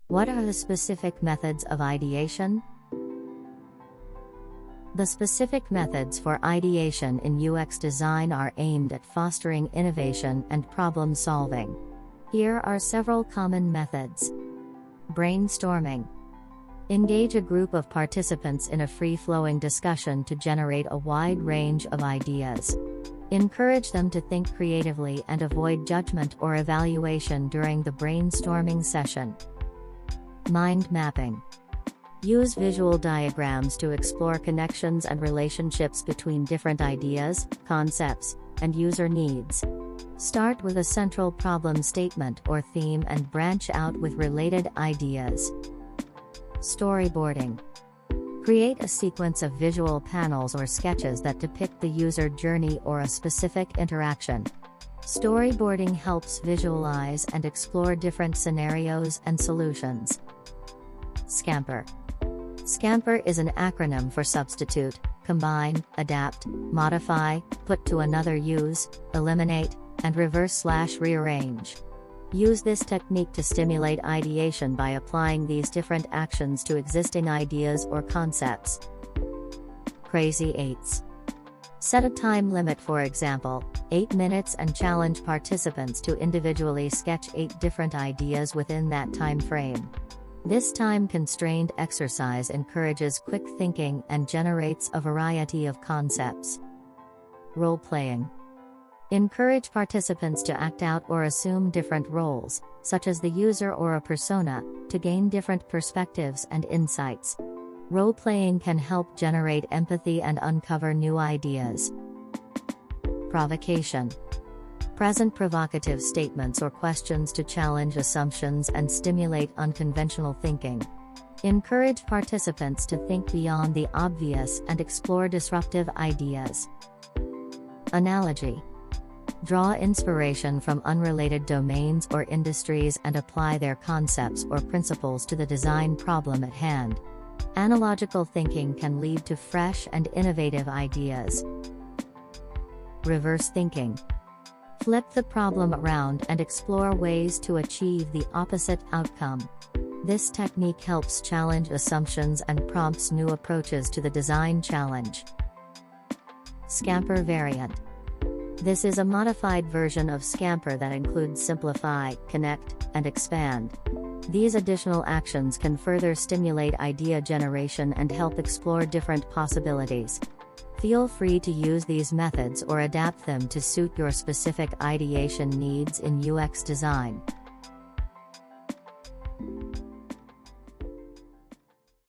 What are the specific methods of ideation? The specific methods for ideation in UX design are aimed at fostering innovation and problem solving. Here are several common methods. Brainstorming. Engage a group of participants in a free-flowing discussion to generate a wide range of ideas. Encourage them to think creatively and avoid judgment or evaluation during the brainstorming session. Mind mapping. Use visual diagrams to explore connections and relationships between different ideas, concepts, and user needs. Start with a central problem statement or theme and branch out with related ideas. Storyboarding. Create a sequence of visual panels or sketches that depict the user journey or a specific interaction. Storyboarding helps visualize and explore different scenarios and solutions. SCAMPER. SCAMPER is an acronym for substitute, combine, adapt, modify, put to another use, eliminate, and reverse/rearrange. Use this technique to stimulate ideation by applying these different actions to existing ideas or concepts. Crazy 8s. Set a time limit, for example, 8 minutes, and challenge participants to individually sketch 8 different ideas within that time frame. This time-constrained exercise encourages quick thinking and generates a variety of concepts. Role-playing. Encourage participants to act out or assume different roles, such as the user or a persona, to gain different perspectives and insights. Role-playing can help generate empathy and uncover new ideas. Provocation. Present provocative statements or questions to challenge assumptions and stimulate unconventional thinking. Encourage participants to think beyond the obvious and explore disruptive ideas. Analogy. Draw inspiration from unrelated domains or industries and apply their concepts or principles to the design problem at hand. Analogical thinking can lead to fresh and innovative ideas. Reverse thinking. Flip the problem around and explore ways to achieve the opposite outcome. This technique helps challenge assumptions and prompts new approaches to the design challenge. SCAMPER variant. This is a modified version of SCAMPER that includes simplify, connect, and expand. These additional actions can further stimulate idea generation and help explore different possibilities. Feel free to use these methods or adapt them to suit your specific ideation needs in UX design.